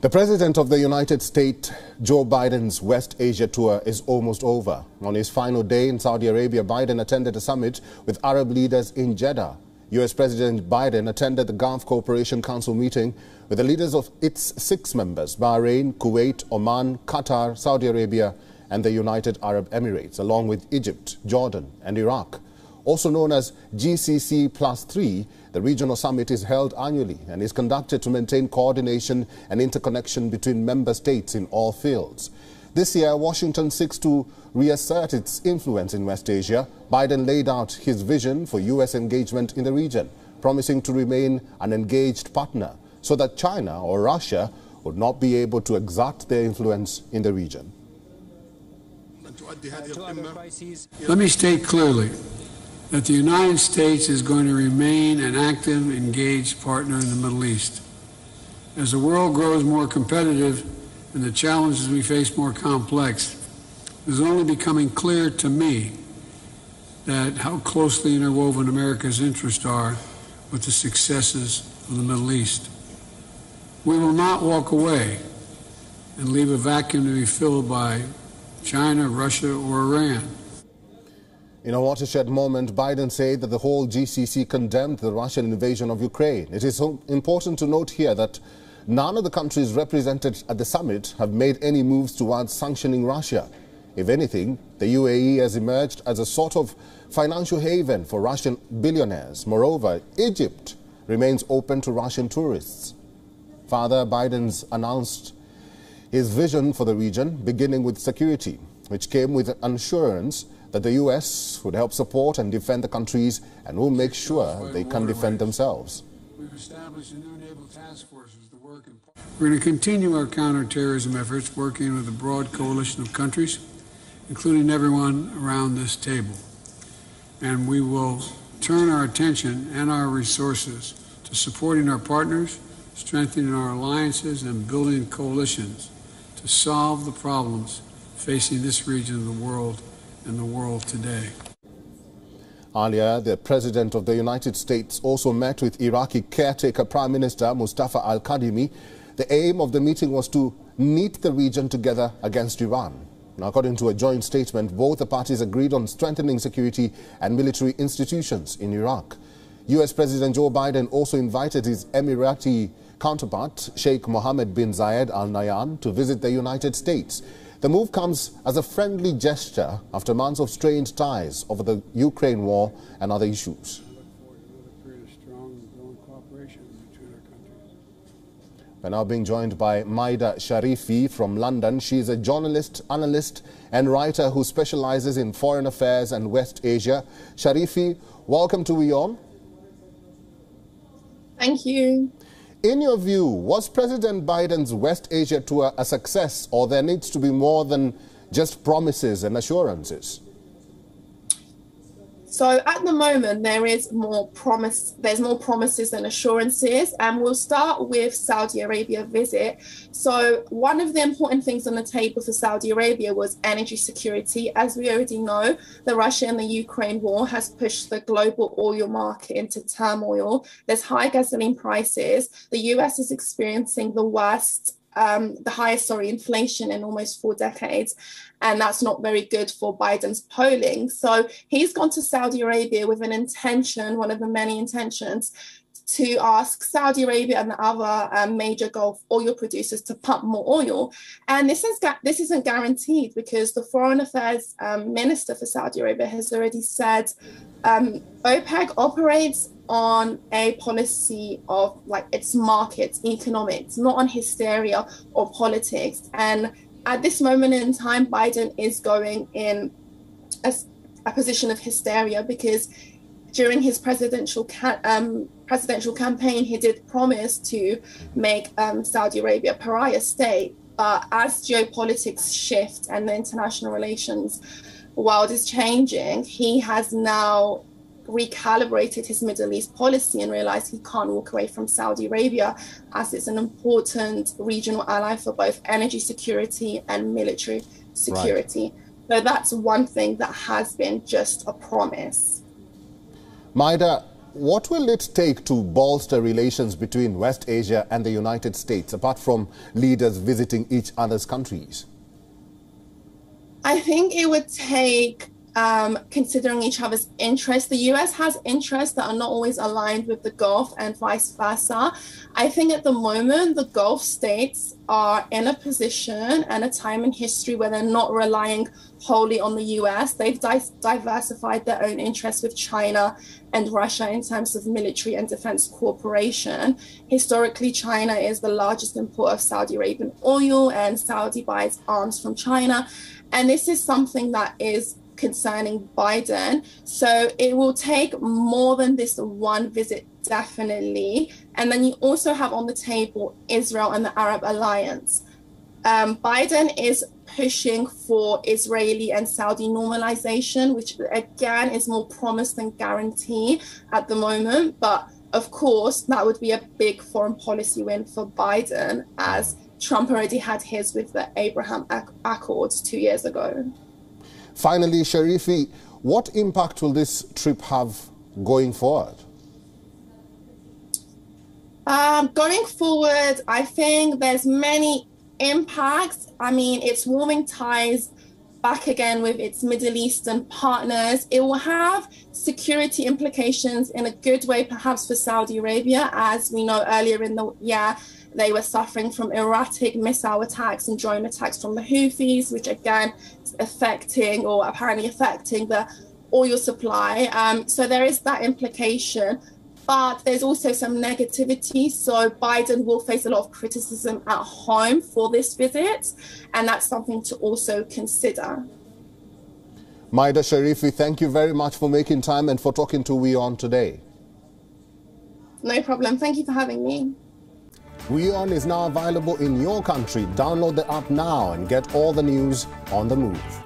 The President of the United States, Joe Biden's West Asia tour is almost over. On his final day in Saudi Arabia, Biden attended a summit with Arab leaders in Jeddah. U.S. President Biden attended the Gulf Cooperation Council meeting with the leaders of its 6 members, Bahrain, Kuwait, Oman, Qatar, Saudi Arabia and the United Arab Emirates, along with Egypt, Jordan and Iraq. Also known as GCC+3, the regional summit is held annually and is conducted to maintain coordination and interconnection between member states in all fields. This year, Washington seeks to reassert its influence in West Asia. Biden laid out his vision for U.S. engagement in the region, promising to remain an engaged partner so that China or Russia would not be able to exert their influence in the region. Let me state clearly that the United States is going to remain an active, engaged partner in the Middle East. As the world grows more competitive and the challenges we face more complex, it is only becoming clear to me that how closely interwoven America's interests are with the successes of the Middle East. We will not walk away and leave a vacuum to be filled by China, Russia, or Iran. In a watershed moment, Biden said that the whole GCC condemned the Russian invasion of Ukraine. It is so important to note here that none of the countries represented at the summit have made any moves towards sanctioning Russia. If anything, the UAE has emerged as a sort of financial haven for Russian billionaires. Moreover, Egypt remains open to Russian tourists. Further, Biden's announced his vision for the region, beginning with security, which came with an assurance that the U.S. would help support and defend the countries and will make sure they can defend themselves. We've established a new naval task force to work in. We're going to continue our counterterrorism efforts, working with a broad coalition of countries, including everyone around this table. And we will turn our attention and our resources to supporting our partners, strengthening our alliances, and building coalitions to solve the problems facing this region of the world and the world today. Earlier, the President of the United States also met with Iraqi caretaker Prime Minister Mustafa al-Kadhimi. The aim of the meeting was to knit the region together against Iran. Now, according to a joint statement, both the parties agreed on strengthening security and military institutions in Iraq. U.S. President Joe Biden also invited his Emirati counterpart, Sheikh Mohammed bin Zayed Al Nahyan, to visit the United States. The move comes as a friendly gesture after months of strained ties over the Ukraine war and other issues. We're now being joined by Maida Sharifi from London. She is a journalist, analyst and writer who specializes in foreign affairs and West Asia. Sharifi, welcome to WION. Thank you. In your view, was President Biden's West Asia tour a success, or there needs to be more than just promises and assurances? So at the moment, there's more promises than assurances, and we'll start with Saudi Arabia visit. So one of the important things on the table for Saudi Arabia was energy security. As we already know, the Russia and the Ukraine war has pushed the global oil market into turmoil. There's high gasoline prices. The US is experiencing the highest inflation in almost 4 decades. And that's not very good for Biden's polling. So he's gone to Saudi Arabia with an intention, one of the many intentions, to ask Saudi Arabia and the other major Gulf oil producers to pump more oil. And this isn't guaranteed because the Foreign Affairs Minister for Saudi Arabia has already said OPEC operates on a policy of its markets, economics, not on hysteria or politics. And at this moment in time, Biden is going in a position of hysteria because during his presidential campaign, he did promise to make Saudi Arabia a pariah state. But as geopolitics shift and the international relations world is changing, he has now recalibrated his Middle East policy and realized he can't walk away from Saudi Arabia as it's an important regional ally for both energy security and military security. Right. So that's one thing that has been just a promise. Maida, what will it take to bolster relations between West Asia and the United States, apart from leaders visiting each other's countries? I think it would take considering each other's interests. The US has interests that are not always aligned with the Gulf and vice versa. I think at the moment, the Gulf states are in a position and a time in history where they're not relying wholly on the US. They've diversified their own interests with China and Russia in terms of military and defense cooperation. Historically, China is the largest importer of Saudi Arabian oil, and Saudi buys arms from China. And this is something that is concerning Biden. So it will take more than this one visit, definitely. And then you also have on the table Israel and the Arab alliance. Biden is pushing for Israeli and Saudi normalization, which again is more promise than guarantee at the moment. But of course, that would be a big foreign policy win for Biden, as Trump already had his with the Abraham Accords 2 years ago. Finally, Sharifi, what impact will this trip have going forward? Going forward, I think there's many impacts. I mean, it's warming ties back again with its Middle Eastern partners. It will have security implications in a good way, perhaps for Saudi Arabia. As we know, earlier in the year, they were suffering from erratic missile attacks and drone attacks from the Houthis, which again is affecting, or apparently affecting, the oil supply. So there is that implication. But there's also some negativity. So Biden will face a lot of criticism at home for this visit, and that's something to also consider. Maida Sharifi, thank you very much for making time and for talking to WION today. No problem. Thank you for having me. WION is now available in your country. Download the app now and get all the news on the move.